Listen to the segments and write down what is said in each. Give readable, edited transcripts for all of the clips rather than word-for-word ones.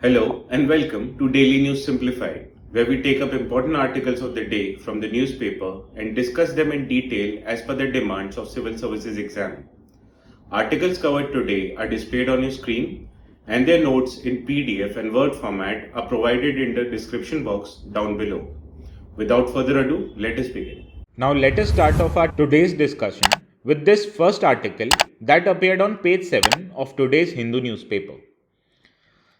Hello and welcome to Daily News Simplified, where we take up important articles of the day from the newspaper and discuss them in detail as per the demands of Civil Services exam. Articles covered today are displayed on your screen and their notes in PDF and Word format are provided in the description box down below. Without further ado, let us begin. Now let us start off our today's discussion with this first article that appeared on page 7 of today's Hindu newspaper.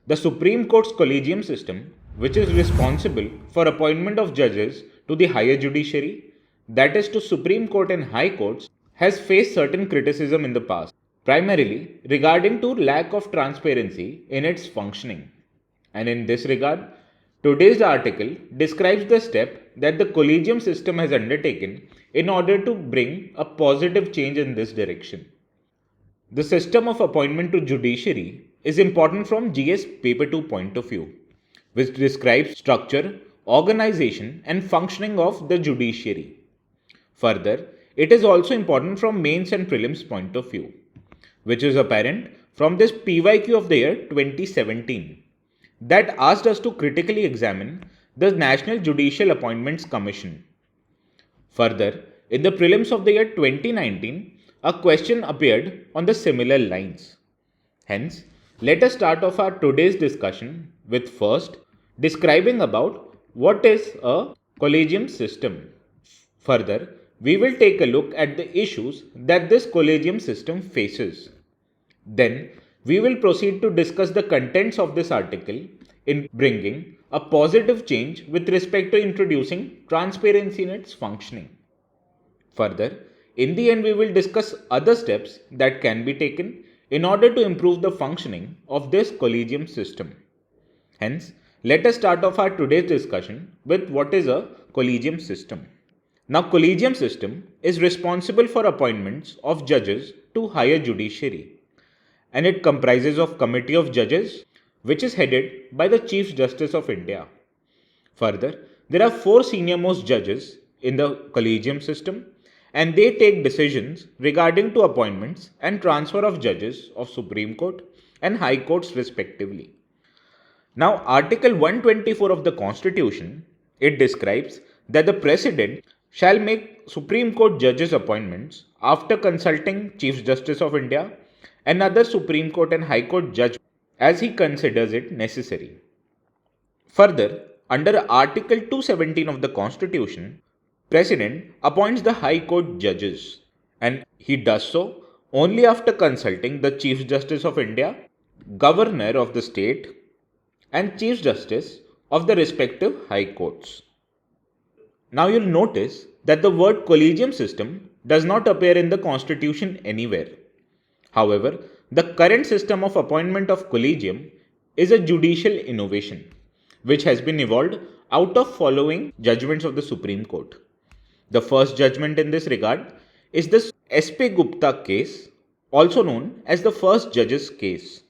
The Supreme Court's Collegium System, which is responsible for appointment of judges to the higher judiciary, that is to Supreme Court and High Courts, has faced certain criticism in the past, primarily regarding to lack of transparency in its functioning. And in this regard, today's article describes the step that the Collegium System has undertaken in order to bring a positive change in this direction. The system of appointment to judiciary is important from GS Paper 2 point of view, which describes structure, organization and functioning of the judiciary. Further, it is also important from mains and prelims point of view, which is apparent from this PYQ of the year 2017 that asked us to critically examine the National Judicial Appointments Commission. Further, in the prelims of the year 2019, a question appeared on the similar lines. Hence, let us start off our today's discussion with first describing about what is a collegium system. Further, we will take a look at the issues that this collegium system faces. Then, we will proceed to discuss the contents of this article in bringing a positive change with respect to introducing transparency in its functioning. Further, in the end, we will discuss other steps that can be taken in order to improve the functioning of this collegium system. Hence, let us start off our today's discussion with what is a collegium system. Now, collegium system is responsible for appointments of judges to higher judiciary, and it comprises of committee of judges which is headed by the Chief Justice of India. Further, there are 4 senior most judges in the collegium system and they take decisions regarding to appointments and transfer of judges of Supreme Court and High Courts respectively. Now, Article 124 of the Constitution, it describes that the President shall make Supreme Court judges appointments after consulting Chief Justice of India and other Supreme Court and High Court judge as he considers it necessary. Further, under Article 217 of the Constitution, President appoints the High Court judges and he does so only after consulting the Chief Justice of India, Governor of the state and Chief Justice of the respective High Courts. Now you'll notice that the word collegium system does not appear in the Constitution anywhere. However, the current system of appointment of collegium is a judicial innovation which has been evolved out of following judgments of the Supreme Court. The first judgment in this regard is the S.P. Gupta case, also known as the first judge's case.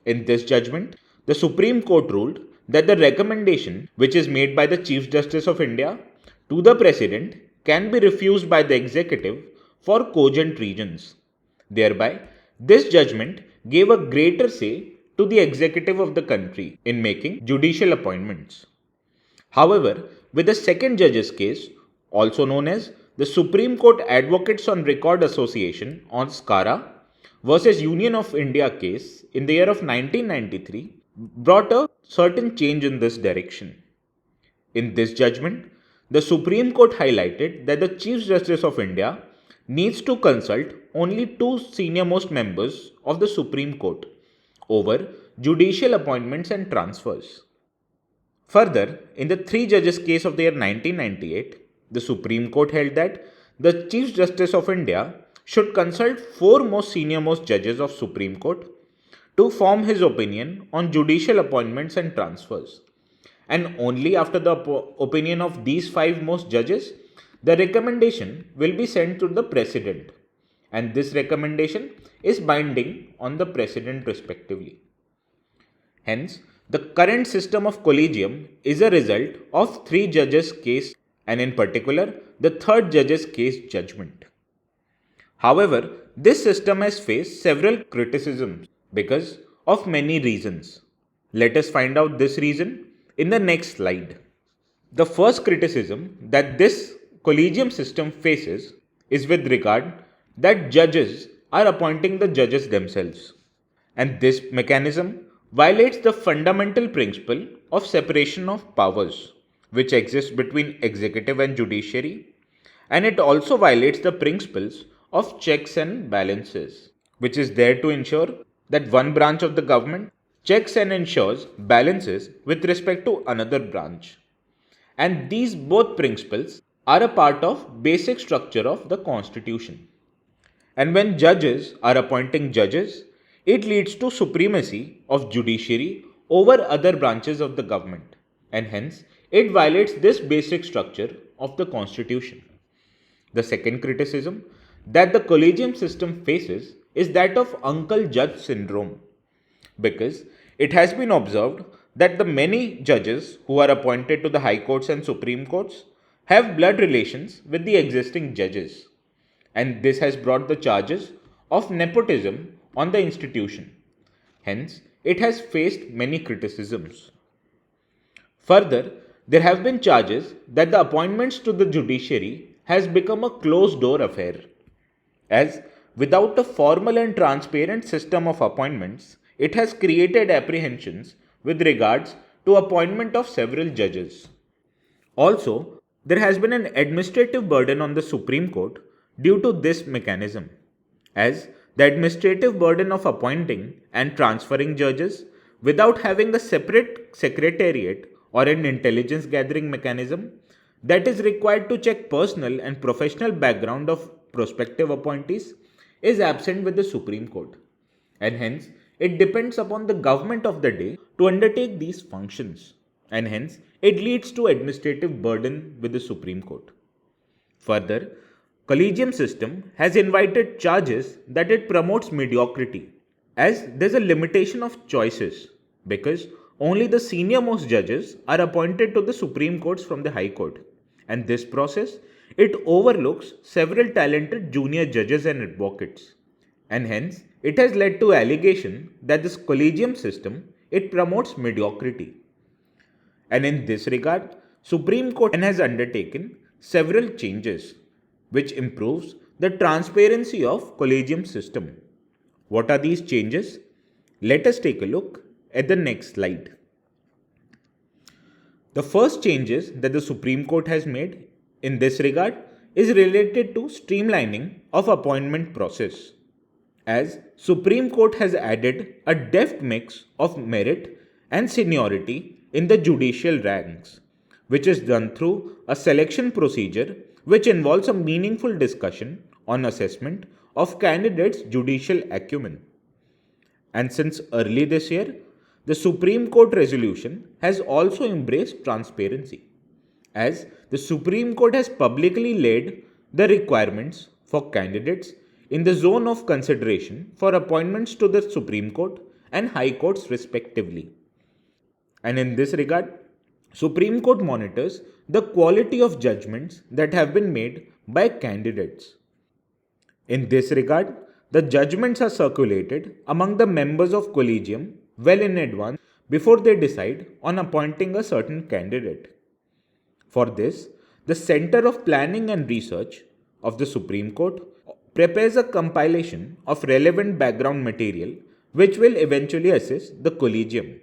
In this judgment, the Supreme Court ruled that the recommendation which is made by the Chief Justice of India to the President can be refused by the executive for cogent reasons. Thereby, this judgment gave a greater say to the executive of the country in making judicial appointments. However, with the second judge's case, also known as the Supreme Court Advocates on Record Association on SCARA versus Union of India case in the year of 1993 brought a certain change in this direction. In this judgment, the Supreme Court highlighted that the Chief Justice of India needs to consult only 2 senior most members of the Supreme Court over judicial appointments and transfers. Further, in the 3 judges case of the year 1998, the Supreme Court held that the Chief Justice of India should consult 4 most senior most judges of Supreme Court to form his opinion on judicial appointments and transfers. And only after the opinion of these 5 most judges, the recommendation will be sent to the President. And this recommendation is binding on the President respectively. Hence, the current system of collegium is a result of 3 judges' case and in particular the 3rd judge's case judgment. However, this system has faced several criticisms because of many reasons. Let us find out this reason in the next slide. The first criticism that this collegium system faces is with regard that judges are appointing the judges themselves. And this mechanism violates the fundamental principle of separation of powers which exists between executive and judiciary, and it also violates the principles of checks and balances, which is there to ensure that one branch of the government checks and ensures balances with respect to another branch. And these both principles are a part of basic structure of the constitution. And when judges are appointing judges, it leads to supremacy of judiciary over other branches of the government, and hence it violates this basic structure of the constitution. The second criticism that the collegium system faces is that of uncle judge syndrome, because it has been observed that the many judges who are appointed to the high courts and supreme courts have blood relations with the existing judges, and this has brought the charges of nepotism on the institution. Hence, it has faced many criticisms. Further, there have been charges that the appointments to the judiciary has become a closed door affair, as without a formal and transparent system of appointments, it has created apprehensions with regards to appointment of several judges. Also, there has been an administrative burden on the Supreme Court due to this mechanism, as the administrative burden of appointing and transferring judges without having a separate secretariat or an intelligence gathering mechanism that is required to check personal and professional background of prospective appointees is absent with the Supreme Court, and hence it depends upon the government of the day to undertake these functions, and hence it leads to administrative burden with the Supreme Court. Further, Collegium system has invited charges that it promotes mediocrity, as there's a limitation of choices, because only the senior most judges are appointed to the Supreme Courts from the High Court, and this process it overlooks several talented junior judges and advocates, and hence it has led to allegation that this collegium system it promotes mediocrity. And in this regard, Supreme Court has undertaken several changes which improves the transparency of collegium system. What are these changes? Let us take a look at the next slide. The first changes that the Supreme Court has made in this regard is related to streamlining of appointment process, as Supreme Court has added a deft mix of merit and seniority in the judicial ranks, which is done through a selection procedure which involves a meaningful discussion on assessment of candidates' judicial acumen. And since early this year, the Supreme Court resolution has also embraced transparency, as the Supreme Court has publicly laid the requirements for candidates in the zone of consideration for appointments to the Supreme Court and High Courts respectively. And in this regard, Supreme Court monitors the quality of judgments that have been made by candidates. In this regard, the judgments are circulated among the members of Collegium well in advance before they decide on appointing a certain candidate. For this, the Center of Planning and Research of the Supreme Court prepares a compilation of relevant background material which will eventually assist the Collegium.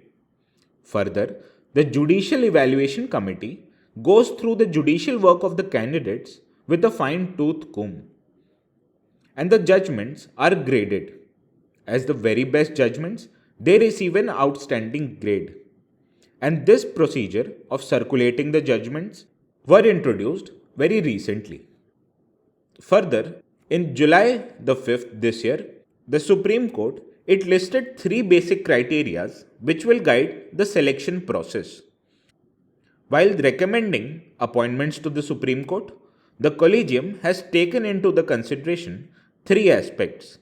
Further, the Judicial Evaluation Committee goes through the judicial work of the candidates with a fine-tooth comb. And the judgments are graded. As the very best judgments, they receive an outstanding grade. And this procedure of circulating the judgments were introduced very recently. Further, in July the 5th this year, the Supreme Court it listed 3 basic criteria which will guide the selection process. While recommending appointments to the Supreme Court, the Collegium has taken into the consideration 3 aspects.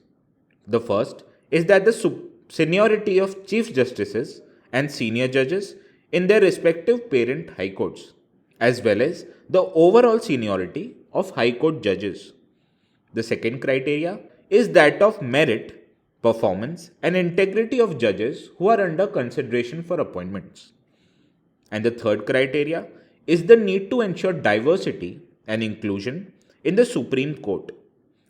The first is that the seniority of Chief Justices and senior judges in their respective parent High Courts, as well as the overall seniority of High Court judges. The second criteria is that of merit performance, and integrity of judges who are under consideration for appointments. And the third criteria is the need to ensure diversity and inclusion in the Supreme Court.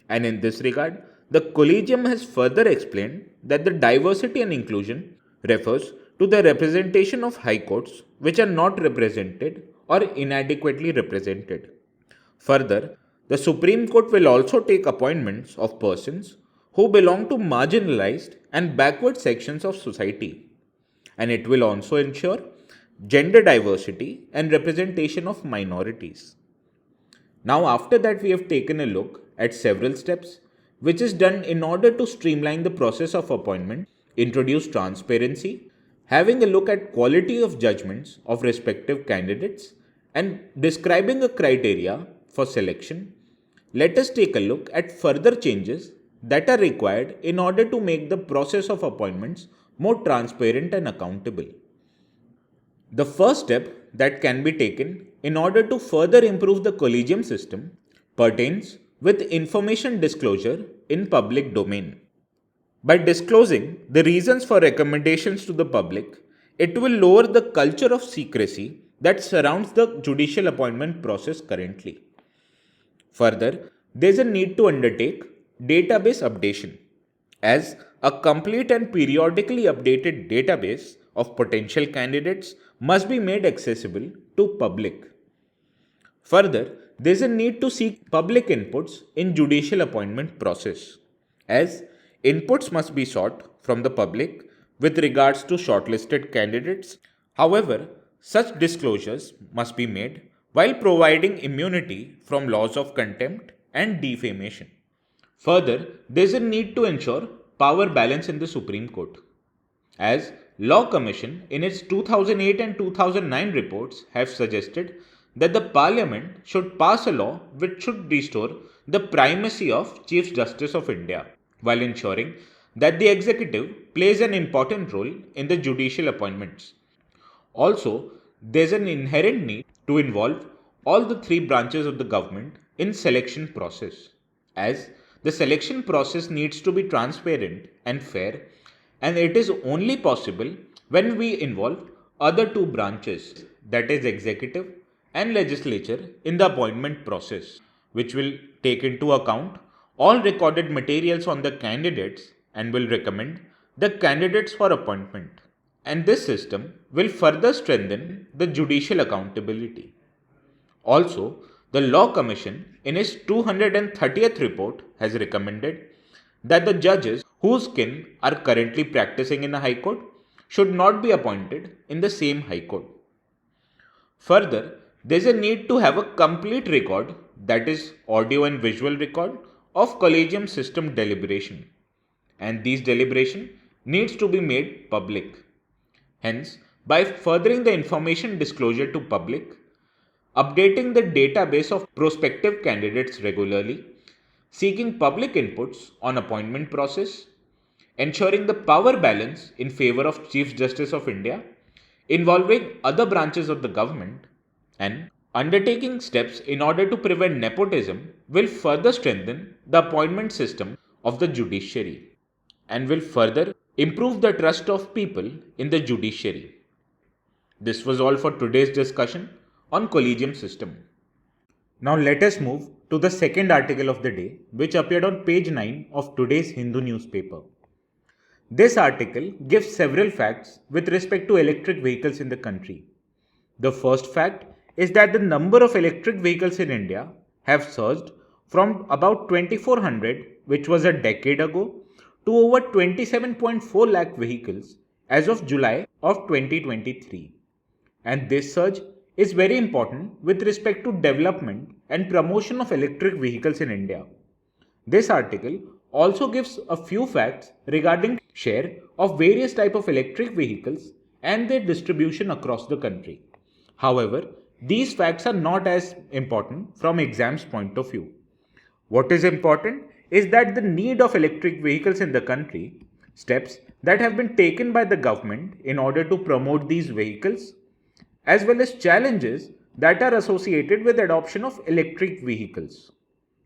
And in this regard, the Collegium has further explained that the diversity and inclusion refers to the representation of high courts which are not represented or inadequately represented. Further, the Supreme Court will also take appointments of persons who belong to marginalized and backward sections of society, and it will also ensure gender diversity and representation of minorities. Now, after that, we have taken a look at several steps which is done in order to streamline the process of appointment, introduce transparency, having a look at quality of judgments of respective candidates, and describing a criteria for selection. Let us take a look at further changes that are required in order to make the process of appointments more transparent and accountable. The first step that can be taken in order to further improve the collegium system pertains with information disclosure in public domain. By disclosing the reasons for recommendations to the public, it will lower the culture of secrecy that surrounds the judicial appointment process currently. Further, there is a need to undertake database updation, as a complete and periodically updated database of potential candidates must be made accessible to public. Further, there is a need to seek public inputs in judicial appointment process, as inputs must be sought from the public with regards to shortlisted candidates. However, such disclosures must be made while providing immunity from laws of contempt and defamation. Further, there is a need to ensure power balance in the Supreme Court, as Law Commission in its 2008 and 2009 reports have suggested that the Parliament should pass a law which should restore the primacy of Chief Justice of India, while ensuring that the executive plays an important role in the judicial appointments. Also, there is an inherent need to involve all the three branches of the government in selection process, as the selection process needs to be transparent and fair, and it is only possible when we involve other two branches, that is executive and legislature, in the appointment process, which will take into account all recorded materials on the candidates and will recommend the candidates for appointment. And this system will further strengthen the judicial accountability. Also, the Law Commission in its 230th report has recommended that the judges whose kin are currently practicing in a High Court should not be appointed in the same High Court. Further, there is a need to have a complete record, that is audio and visual record, of Collegium System deliberation, and these deliberation needs to be made public. Hence, by furthering the information disclosure to public, updating the database of prospective candidates regularly, seeking public inputs on appointment process, ensuring the power balance in favor of Chief Justice of India, involving other branches of the government, and undertaking steps in order to prevent nepotism will further strengthen the appointment system of the judiciary and will further improve the trust of people in the judiciary. This was all for today's discussion on Collegium System. Now let us move to the second article of the day, which appeared on page 9 of today's Hindu newspaper. This article gives several facts with respect to electric vehicles in the country. The first fact is that the number of electric vehicles in India have surged from about 2400, which was a decade ago, to over 27.4 lakh vehicles as of July of 2023. And this surge is very important with respect to development and promotion of electric vehicles in India. This article also gives a few facts regarding share of various types of electric vehicles and their distribution across the country. However, these facts are not as important from exam's point of view. What is important is that the need of electric vehicles in the country, steps that have been taken by the government in order to promote these vehicles, as well as challenges that are associated with adoption of electric vehicles.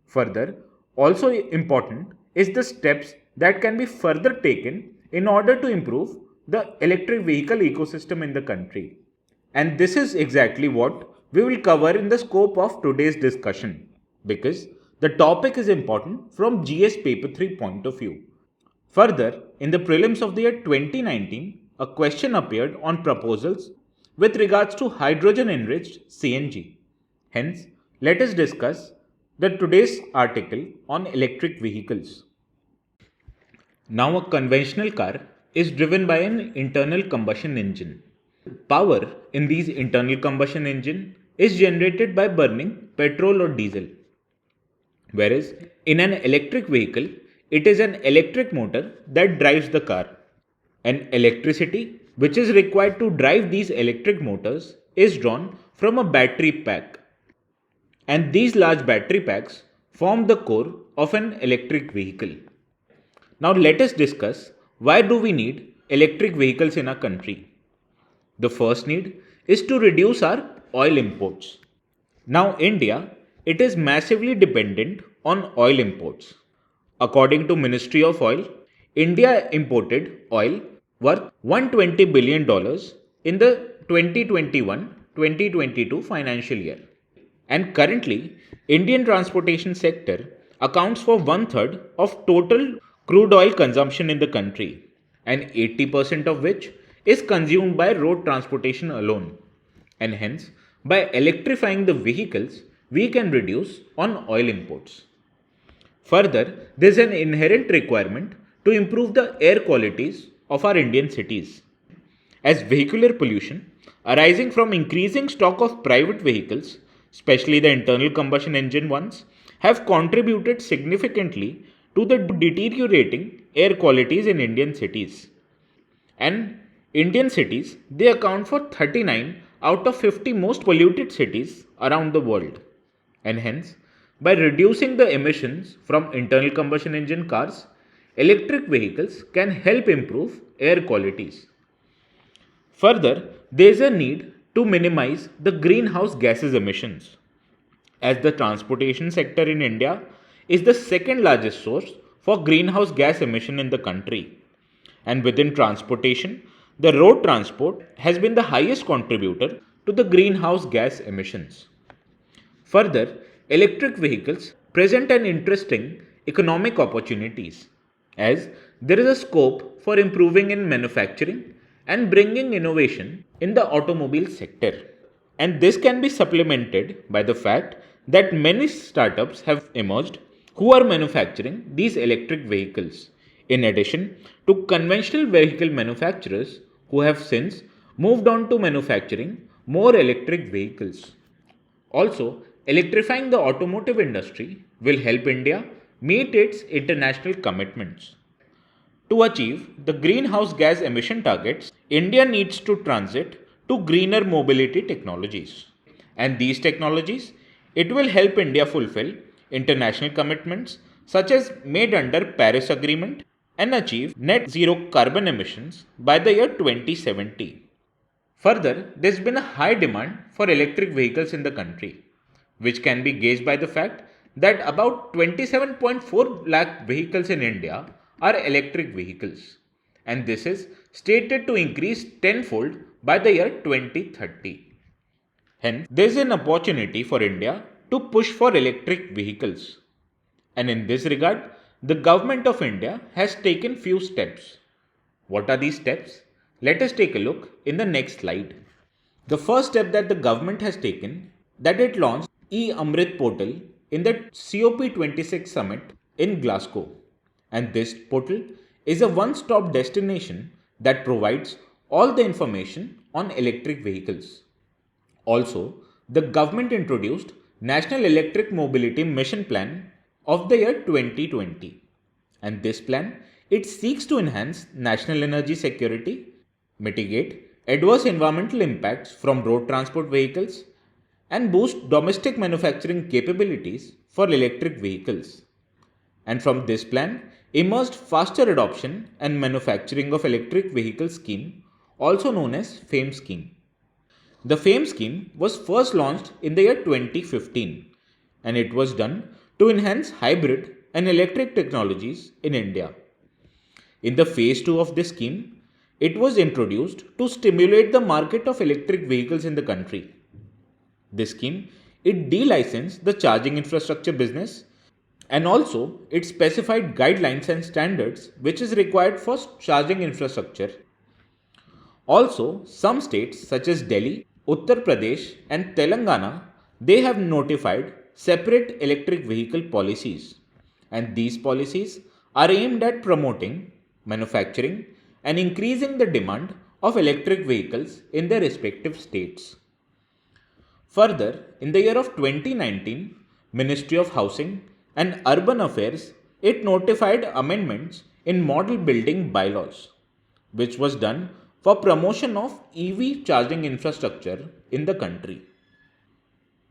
Further, also important is the steps that can be further taken in order to improve the electric vehicle ecosystem in the country. And this is exactly what we will cover in the scope of today's discussion, because the topic is important from GS paper 3 point of view. Further, in the prelims of the year 2019, a question appeared on proposals with regards to hydrogen enriched CNG. Hence, let us discuss today's article on electric vehicles. Now, a conventional car is driven by an internal combustion engine. Power in these internal combustion engine is generated by burning petrol or diesel. Whereas in an electric vehicle, it is an electric motor that drives the car. And electricity which is required to drive these electric motors is drawn from a battery pack. And these large battery packs form the core of an electric vehicle. Now let us discuss why do we need electric vehicles in our country. The first need is to reduce our oil imports. Now India, it is massively dependent on oil imports. According to Ministry of Oil, India imported oil worth $120 billion in the 2021-2022 financial year. And currently, Indian transportation sector accounts for 1/3 of total crude oil consumption in the country, and 80% of which is consumed by road transportation alone. And hence, by electrifying the vehicles, we can reduce on oil imports. Further, there is an inherent requirement to improve the air qualities of our Indian cities, as vehicular pollution arising from increasing stock of private vehicles, especially the internal combustion engine ones, have contributed significantly to the deteriorating air qualities in Indian cities. And Indian cities, they account for 39 out of 50 most polluted cities around the world. And hence, by reducing the emissions from internal combustion engine cars, electric vehicles can help improve air qualities. Further, there is a need to minimize the greenhouse gases emissions, as the transportation sector in India is the second largest source for greenhouse gas emission in the country. And within transportation, the road transport has been the highest contributor to the greenhouse gas emissions. Further, electric vehicles present an interesting economic opportunities, as there is a scope for improving in manufacturing and bringing innovation in the automobile sector. And this can be supplemented by the fact that many startups have emerged who are manufacturing these electric vehicles, in addition to conventional vehicle manufacturers who have since moved on to manufacturing more electric vehicles. Also, electrifying the automotive industry will help India meet its international commitments. To achieve the greenhouse gas emission targets, India needs to transit to greener mobility technologies. And these technologies, it will help India fulfill international commitments such as made under Paris Agreement and achieve net zero carbon emissions by the year 2070. Further, there's been a high demand for electric vehicles in the country, which can be gauged by the fact that about 27.4 lakh vehicles in India are electric vehicles, and this is stated to increase tenfold by the year 2030. Hence, there is an opportunity for India to push for electric vehicles. And in this regard, the government of India has taken few steps. What are these steps? Let us take a look in the next slide. The first step that the government has taken, that it launched e-Amrit portal in the COP26 summit in Glasgow. And this portal is a one-stop destination that provides all the information on electric vehicles. Also, the government introduced National Electric Mobility Mission Plan of the year 2020. And this plan, it seeks to enhance national energy security, mitigate adverse environmental impacts from road transport vehicles, and boost domestic manufacturing capabilities for electric vehicles. And from this plan emerged faster adoption and manufacturing of electric vehicle scheme, also known as FAME scheme. The FAME scheme was first launched in the year 2015, and it was done to enhance hybrid and electric technologies in India. In the phase 2 of this scheme, it was introduced to stimulate the market of electric vehicles in the country. This scheme, it delicensed the charging infrastructure business, and also it specified guidelines and standards which is required for charging infrastructure. Also, some states such as Delhi, Uttar Pradesh and Telangana, they have notified separate electric vehicle policies, and these policies are aimed at promoting, manufacturing and increasing the demand of electric vehicles in their respective states. Further, in the year of 2019, Ministry of Housing and Urban Affairs, it notified amendments in model building bylaws, which was done for promotion of EV charging infrastructure in the country.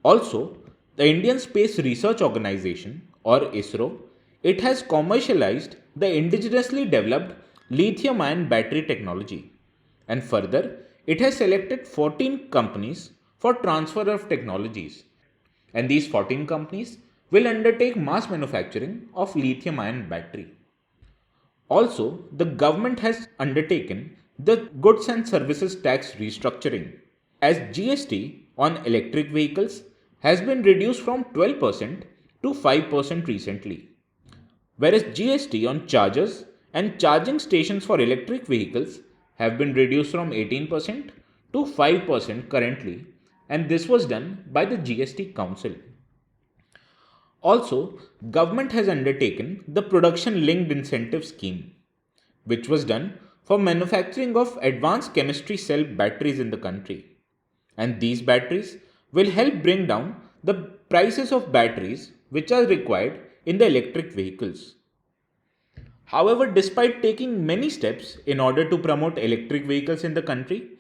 Also, the Indian Space Research Organization or ISRO, it has commercialized the indigenously developed lithium-ion battery technology, and further, it has selected 14 companies for transfer of technologies, and these 14 companies will undertake mass manufacturing of lithium-ion battery. Also, the government has undertaken the goods and services tax restructuring, as GST on electric vehicles has been reduced from 12% to 5% recently, whereas GST on chargers and charging stations for electric vehicles have been reduced from 18% to 5% currently, and this was done by the GST Council. Also, government has undertaken the production linked incentive scheme, which was done for manufacturing of advanced chemistry cell batteries in the country. And these batteries will help bring down the prices of batteries which are required in the electric vehicles. However, despite taking many steps in order to promote electric vehicles in the country,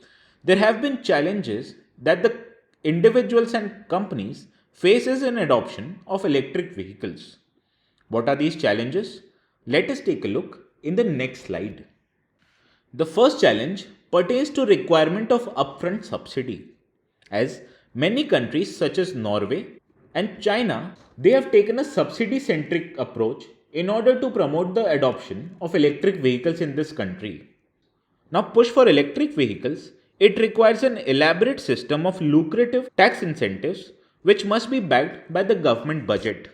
there have been challenges that the individuals and companies faces in adoption of electric vehicles. What are these challenges? Let us take a look in the next slide. The first challenge pertains to requirement of upfront subsidy, as many countries such as Norway and China, they have taken a subsidy centric approach in order to promote the adoption of electric vehicles in this country. Now, push for electric vehicles, it requires an elaborate system of lucrative tax incentives which must be backed by the government budget.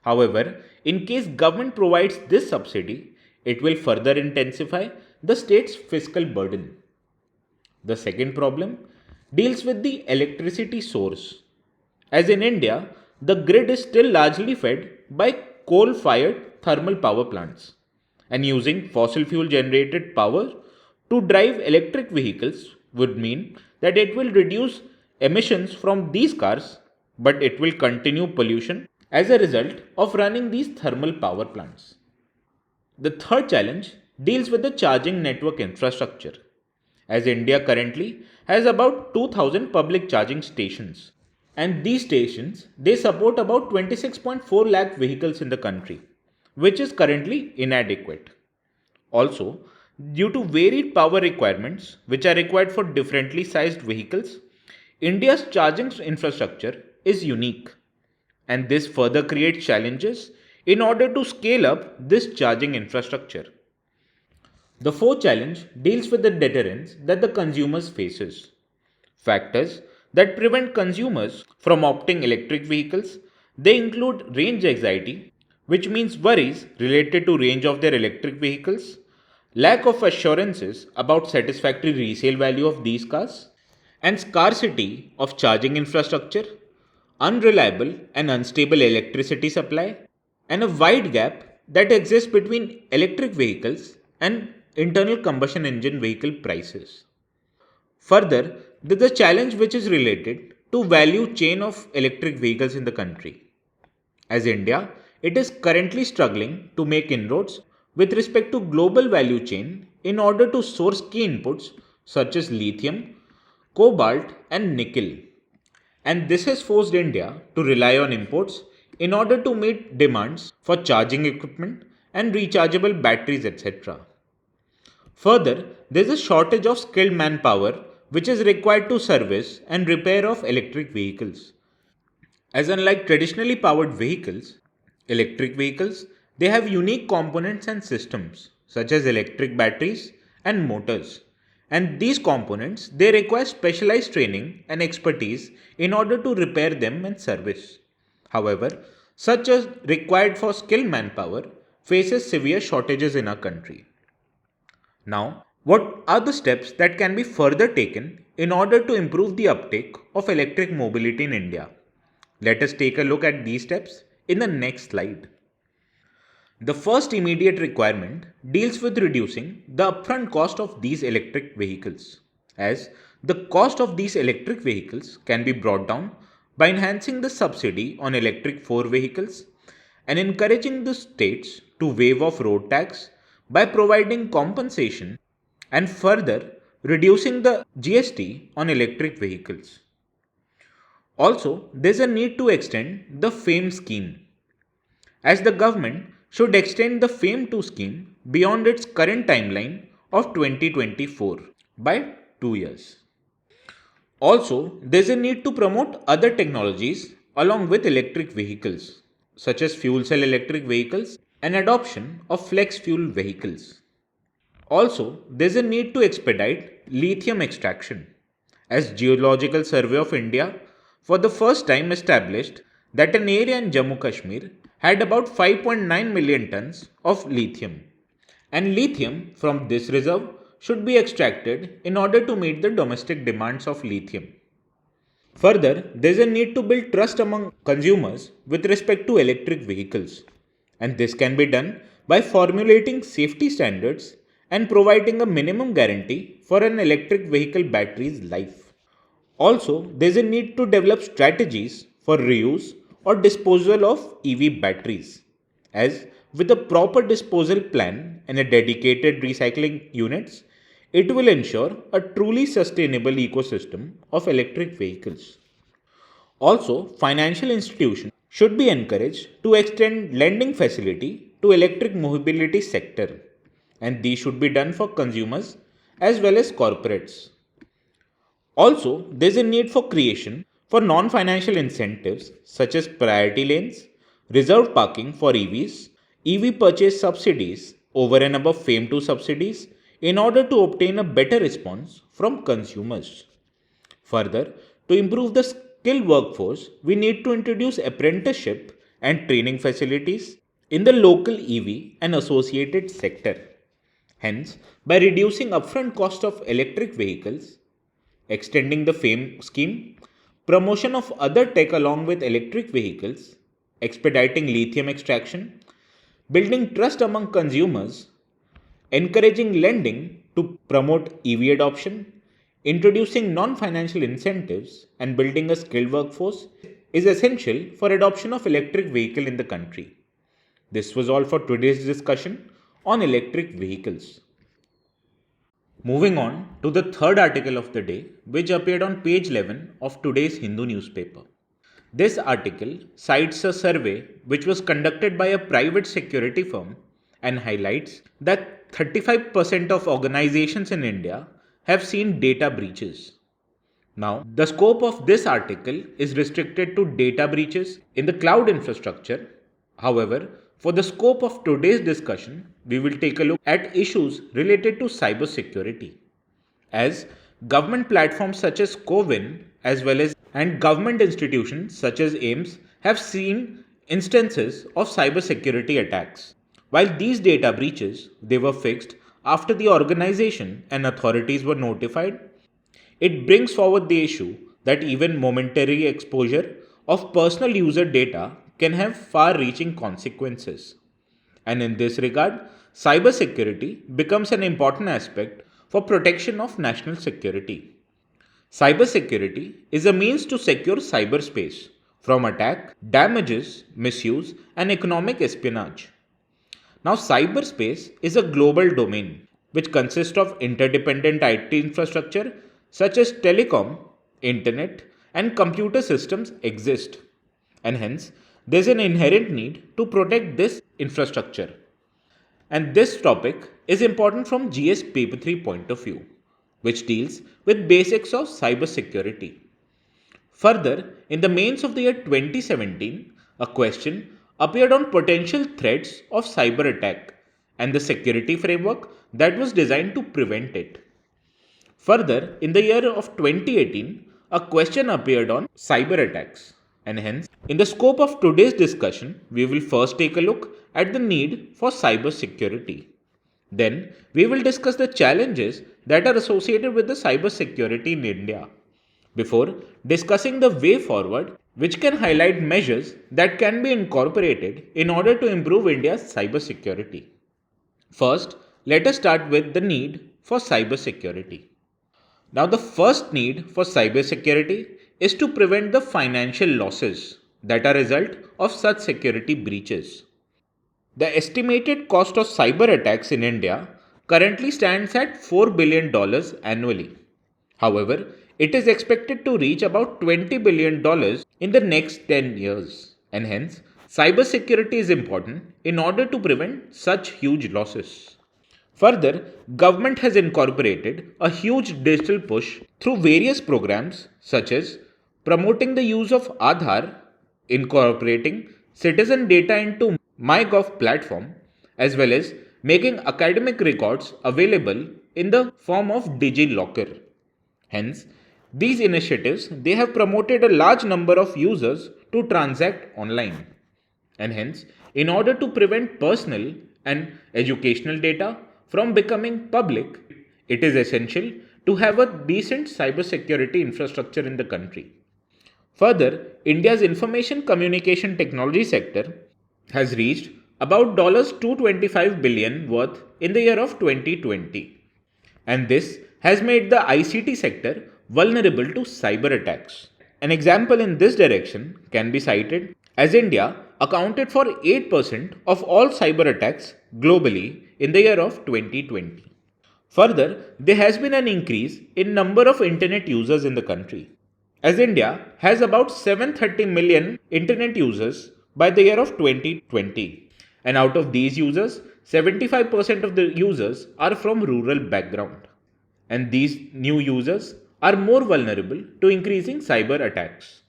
However, in case government provides this subsidy, it will further intensify the state's fiscal burden. The second problem deals with the electricity source. As in India, the grid is still largely fed by coal fired thermal power plants, and using fossil fuel generated power to drive electric vehicles would mean that it will reduce emissions from these cars, but it will continue pollution as a result of running these thermal power plants. The third challenge deals with the charging network infrastructure, as India currently has about 2000 public charging stations, and these stations they support about 26.4 lakh vehicles in the country, which is currently inadequate. Also, due to varied power requirements which are required for differently sized vehicles, India's charging infrastructure is unique, and this further creates challenges in order to scale up this charging infrastructure. The fourth challenge deals with the deterrence that the consumers faces. Factors that prevent consumers from opting electric vehicles, they include range anxiety, which means worries related to range of their electric vehicles, lack of assurances about satisfactory resale value of these cars, and scarcity of charging infrastructure, unreliable and unstable electricity supply, and a wide gap that exists between electric vehicles and internal combustion engine vehicle prices. Further, there is a challenge which is related to value chain of electric vehicles in the country. As India, it is currently struggling to make inroads with respect to global value chain in order to source key inputs such as lithium, cobalt and nickel. And this has forced India to rely on imports in order to meet demands for charging equipment and rechargeable batteries, etc. Further, there is a shortage of skilled manpower which is required to service and repair of electric vehicles. As unlike traditionally powered vehicles, electric vehicles they have unique components and systems such as electric batteries and motors. And these components, they require specialized training and expertise in order to repair them and service. However, such as required for skilled manpower faces severe shortages in our country. Now, what are the steps that can be further taken in order to improve the uptake of electric mobility in India? Let us take a look at these steps in the next slide. The first immediate requirement deals with reducing the upfront cost of these electric vehicles, as the cost of these electric vehicles can be brought down by enhancing the subsidy on electric 4 vehicles and encouraging the states to waive off road tax by providing compensation and further reducing the GST on electric vehicles. Also, there is a need to extend the FAME scheme, as the government should extend the FAME 2 scheme beyond its current timeline of 2024 by 2 years. Also, there is a need to promote other technologies along with electric vehicles, such as fuel cell electric vehicles and adoption of flex fuel vehicles. Also, there is a need to expedite lithium extraction, as Geological Survey of India for the first time established that an area in Jammu Kashmir had about 5.9 million tons of lithium, and lithium from this reserve should be extracted in order to meet the domestic demands of lithium. Further, there is a need to build trust among consumers with respect to electric vehicles, and this can be done by formulating safety standards and providing a minimum guarantee for an electric vehicle battery's life. Also, there is a need to develop strategies for reuse or disposal of EV batteries, as with a proper disposal plan and a dedicated recycling units, it will ensure a truly sustainable ecosystem of electric vehicles. Also, financial institutions should be encouraged to extend lending facility to electric mobility sector, and these should be done for consumers as well as corporates. Also, there is a need for creation for non-financial incentives such as priority lanes, reserved parking for EVs, EV purchase subsidies over and above FAME 2 subsidies in order to obtain a better response from consumers. Further, to improve the skilled workforce, we need to introduce apprenticeship and training facilities in the local EV and associated sector. Hence, by reducing upfront cost of electric vehicles, extending the FAME scheme, promotion of other tech along with electric vehicles, expediting lithium extraction, building trust among consumers, encouraging lending to promote EV adoption, introducing non-financial incentives, and building a skilled workforce is essential for adoption of electric vehicle in the country. This was all for today's discussion on electric vehicles. Moving on to the third article of the day, which appeared on page 11 of today's Hindu newspaper. This article cites a survey which was conducted by a private security firm and highlights that 35% of organizations in India have seen data breaches. Now, the scope of this article is restricted to data breaches in the cloud infrastructure. However, for the scope of today's discussion, we will take a look at issues related to cybersecurity, as government platforms such as CoWIN as well as and government institutions such as AIMS have seen instances of cybersecurity attacks. While these data breaches they were fixed after the organization and authorities were notified, it brings forward the issue that even momentary exposure of personal user data can have far-reaching consequences. And in this regard, cybersecurity becomes an important aspect for protection of national security. Cybersecurity is a means to secure cyberspace from attack, damages, misuse, and economic espionage. Now, cyberspace is a global domain which consists of interdependent IT infrastructure such as telecom, internet, and computer systems exist, and hence there is an inherent need to protect this infrastructure. And this topic is important from GS Paper 3 point of view, which deals with basics of cybersecurity. Further, in the mains of the year 2017, a question appeared on potential threats of cyber attack, and the security framework that was designed to prevent it. Further, in the year of 2018, a question appeared on cyber attacks, and hence, in the scope of today's discussion, we will first take a look at the need for cyber security. Then, we will discuss the challenges that are associated with the cyber security in India, before discussing the way forward, which can highlight measures that can be incorporated in order to improve India's cyber security. First, let us start with the need for cyber security. Now, the first need for cybersecurity is to prevent the financial losses that are a result of such security breaches. The estimated cost of cyber attacks in India currently stands at $4 billion annually. However, it is expected to reach about $20 billion in the next 10 years, and hence, cybersecurity is important in order to prevent such huge losses. Further, government has incorporated a huge digital push through various programs such as promoting the use of Aadhaar, incorporating citizen data into MyGov platform, as well as making academic records available in the form of DigiLocker. Hence, these initiatives they have promoted a large number of users to transact online. And hence, in order to prevent personal and educational data from becoming public, it is essential to have a decent cybersecurity infrastructure in the country. Further, India's information communication technology sector has reached about $225 billion worth in the year of 2020. And this has made the ICT sector vulnerable to cyber attacks. An example in this direction can be cited as India accounted for 8% of all cyber attacks globally in the year of 2020. Further, there has been an increase in number of internet users in the country, as India has about 730 million internet users by the year of 2020, and out of these users, 75% of the users are from rural background, and these new users are more vulnerable to increasing cyber attacks.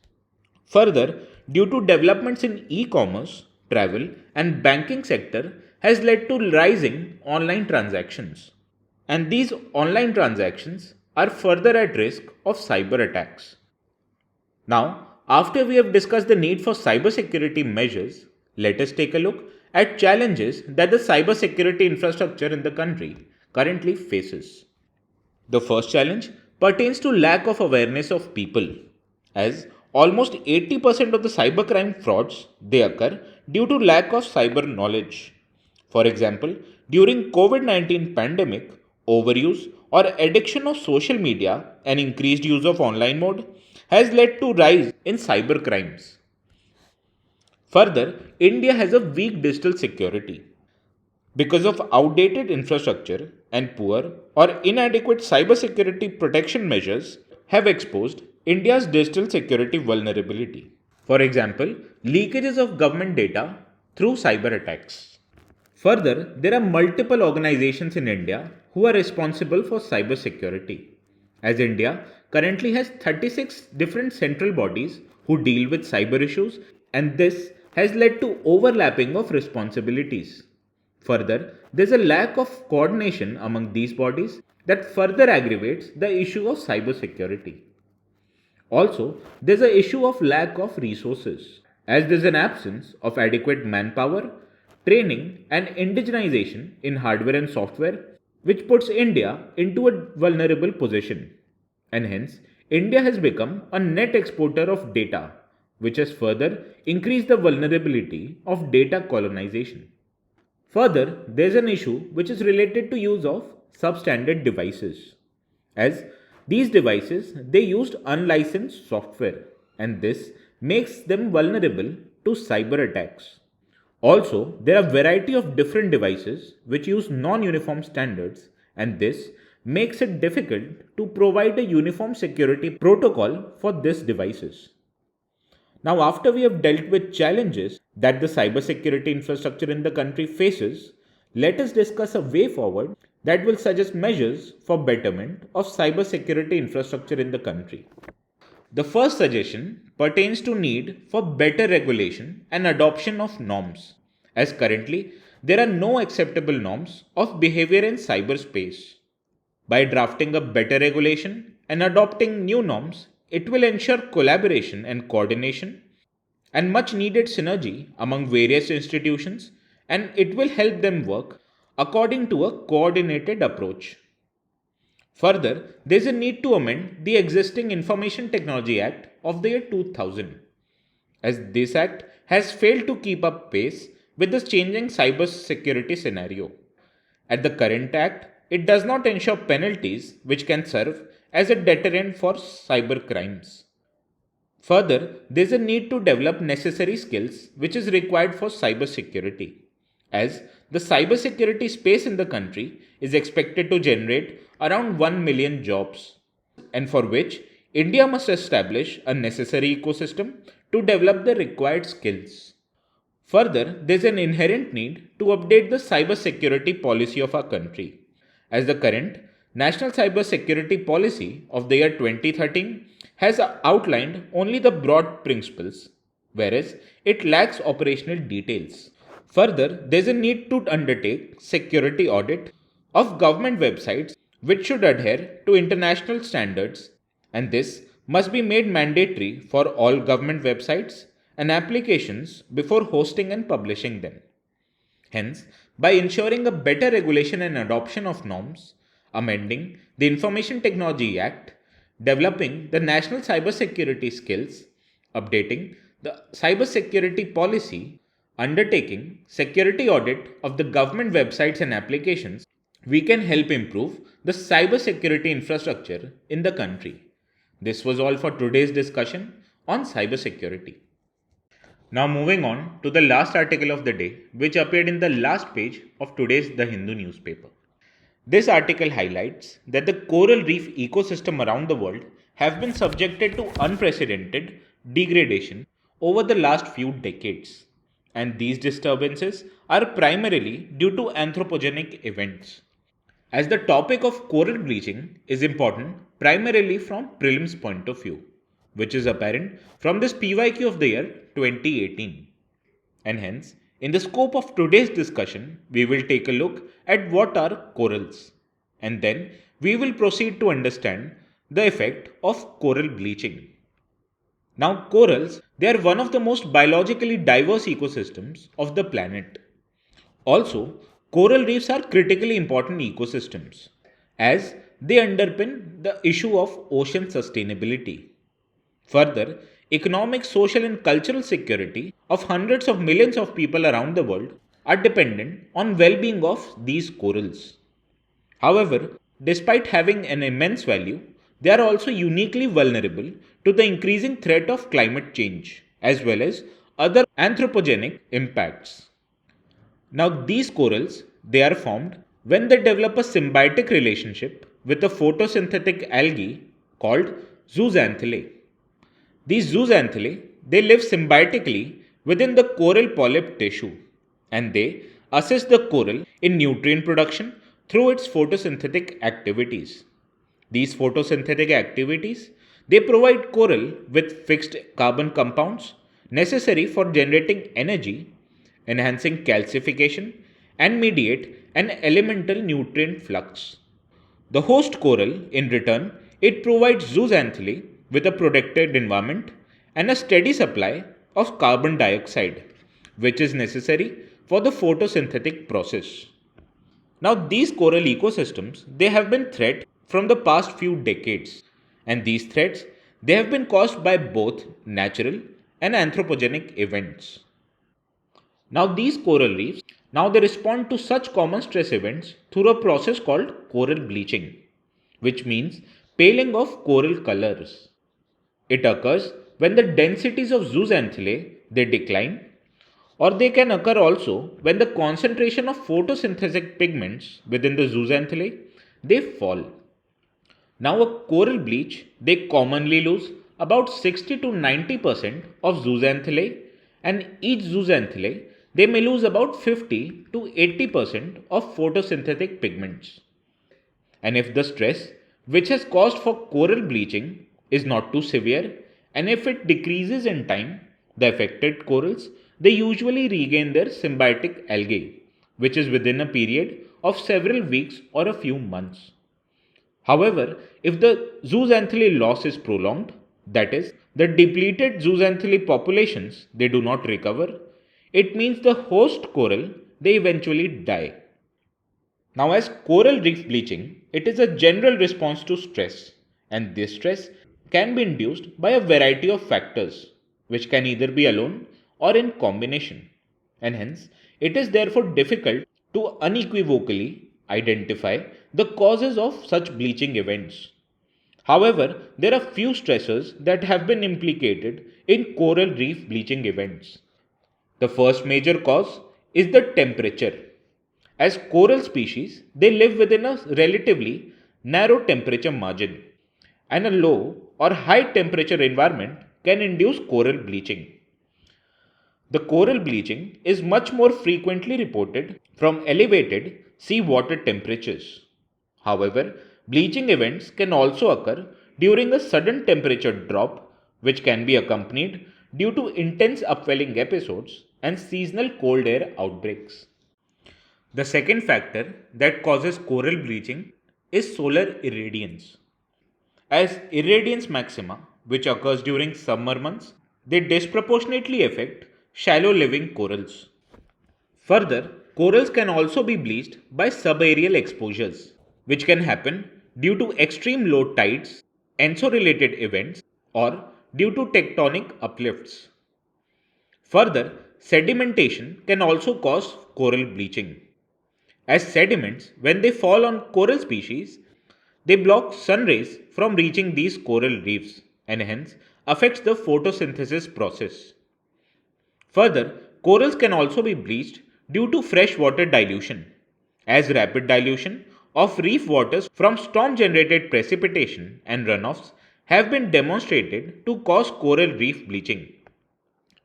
Further, due to developments in e-commerce, travel and banking sector has led to rising online transactions. And these online transactions are further at risk of cyber attacks. Now, after we have discussed the need for cybersecurity measures, let us take a look at challenges that the cybersecurity infrastructure in the country currently faces. The first challenge pertains to lack of awareness of people, as almost 80% of the cybercrime frauds they occur due to lack of cyber knowledge. For example, during COVID-19 pandemic, overuse or addiction of social media and increased use of online mode has led to rise in cyber crimes. Further, India has a weak digital security because of outdated infrastructure and poor or inadequate cybersecurity protection measures have exposed India's digital security vulnerability. For example, leakages of government data through cyber attacks. Further, there are multiple organizations in India who are responsible for cyber security, as India currently has 36 different central bodies who deal with cyber issues, and this has led to overlapping of responsibilities. Further, there is a lack of coordination among these bodies that further aggravates the issue of cyber security. Also, there is an issue of lack of resources, as there is an absence of adequate manpower, training and indigenization in hardware and software, which puts India into a vulnerable position. And hence, India has become a net exporter of data, which has further increased the vulnerability of data colonization. Further, there is an issue which is related to use of substandard devices, as these devices they used unlicensed software, and this makes them vulnerable to cyber attacks. Also, there are a variety of different devices which use non-uniform standards, and this makes it difficult to provide a uniform security protocol for these devices. Now, after we have dealt with challenges that the cybersecurity infrastructure in the country faces, let us discuss a way forward that will suggest measures for betterment of cybersecurity infrastructure in the country. The first suggestion pertains to need for better regulation and adoption of norms, as currently there are no acceptable norms of behavior in cyberspace. By drafting a better regulation and adopting new norms, it will ensure collaboration and coordination and much needed synergy among various institutions, and it will help them work according to a coordinated approach. Further, there is a need to amend the existing Information Technology Act of the year 2000, as this act has failed to keep up pace with the changing cybersecurity scenario. At the current act, it does not ensure penalties which can serve as a deterrent for cyber crimes. Further, there is a need to develop necessary skills which is required for cybersecurity, as the cybersecurity space in the country is expected to generate around 1 million jobs, and for which India must establish a necessary ecosystem to develop the required skills. Further, there is an inherent need to update the cybersecurity policy of our country, as the current National Cybersecurity Policy of the year 2013 has outlined only the broad principles, whereas it lacks operational details. Further, there is a need to undertake security audit of government websites which should adhere to international standards, and this must be made mandatory for all government websites and applications before hosting and publishing them. Hence, by ensuring a better regulation and adoption of norms, amending the Information Technology Act, developing the national cybersecurity skills, updating the cybersecurity policy, undertaking security audit of the government websites and applications, we can help improve the cybersecurity infrastructure in the country. This was all for today's discussion on cybersecurity. Now moving on to the last article of the day, which appeared in the last page of today's The Hindu newspaper. This article highlights that the coral reef ecosystem around the world have been subjected to unprecedented degradation over the last few decades, and these disturbances are primarily due to anthropogenic events. As the topic of coral bleaching is important primarily from prelims point of view, which is apparent from this PYQ of the year 2018. And hence, in the scope of today's discussion, we will take a look at what are corals, and then we will proceed to understand the effect of coral bleaching. Now, corals, they are one of the most biologically diverse ecosystems of the planet. Also, coral reefs are critically important ecosystems as they underpin the issue of ocean sustainability. Further, economic, social, and cultural security of hundreds of millions of people around the world are dependent on well-being of these corals. However, despite having an immense value, they are also uniquely vulnerable to the increasing threat of climate change as well as other anthropogenic impacts. Now, these corals, they are formed when they develop a symbiotic relationship with a photosynthetic algae called zooxanthellae. These zooxanthellae, they live symbiotically within the coral polyp tissue, and they assist the coral in nutrient production through its photosynthetic activities. These photosynthetic activities, they provide coral with fixed carbon compounds necessary for generating energy, enhancing calcification, and mediate an elemental nutrient flux. The host coral, in return, it provides zooxanthellae with a protected environment and a steady supply of carbon dioxide, which is necessary for the photosynthetic process. Now, these coral ecosystems, they have been threatened from the past few decades, and these threats, they have been caused by both natural and anthropogenic events. Now, these coral reefs, now they respond to such common stress events through a process called coral bleaching, which means paling of coral colors. It occurs when the densities of zooxanthellae, they decline, or they can occur also when the concentration of photosynthetic pigments within the zooxanthellae, they fall. Now, a coral bleach, they commonly lose about 60 to 90% of zooxanthellae, and each zooxanthellae, they may lose about 50 to 80% of photosynthetic pigments. And if the stress which has caused for coral bleaching is not too severe, and if it decreases in time, the affected corals, they usually regain their symbiotic algae, which is within a period of several weeks or a few months. However, if the zooxanthellae loss is prolonged, that is, the depleted zooxanthellae populations they do not recover, it means the host coral they eventually die. Now, as coral reef bleaching, it is a general response to stress, and this stress can be induced by a variety of factors, which can either be alone or in combination, and hence it is therefore difficult to unequivocally identify the causes of such bleaching events. However, there are few stressors that have been implicated in coral reef bleaching events. The first major cause is the temperature. As coral species, they live within a relatively narrow temperature margin, and a low or high temperature environment can induce coral bleaching. The coral bleaching is much more frequently reported from elevated seawater temperatures. However, bleaching events can also occur during a sudden temperature drop, which can be accompanied due to intense upwelling episodes and seasonal cold air outbreaks. The second factor that causes coral bleaching is solar irradiance. As irradiance maxima, which occurs during summer months, they disproportionately affect shallow living corals. Further, corals can also be bleached by subaerial exposures, which can happen due to extreme low tides, ENSO-related events, or due to tectonic uplifts. Further, sedimentation can also cause coral bleaching. As sediments, when they fall on coral species, they block sun rays from reaching these coral reefs and hence affects the photosynthesis process. Further, corals can also be bleached due to freshwater dilution, as rapid dilution of reef waters from storm generated precipitation and runoffs have been demonstrated to cause coral reef bleaching.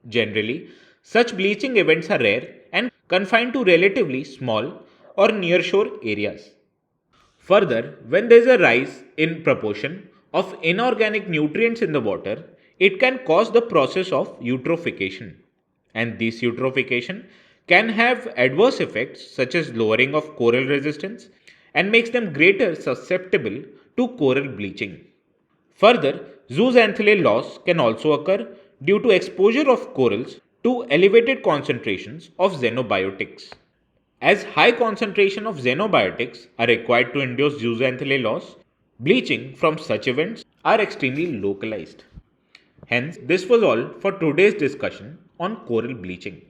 Generally, such bleaching events are rare and confined to relatively small or nearshore areas. Further, when there is a rise in proportion of inorganic nutrients in the water, it can cause the process of eutrophication. And this eutrophication can have adverse effects such as lowering of coral resistance and makes them greater susceptible to coral bleaching. Further, zooxanthellae loss can also occur due to exposure of corals to elevated concentrations of xenobiotics. As high concentration of xenobiotics are required to induce zooxanthellae loss, bleaching from such events are extremely localized. Hence, this was all for today's discussion on coral bleaching.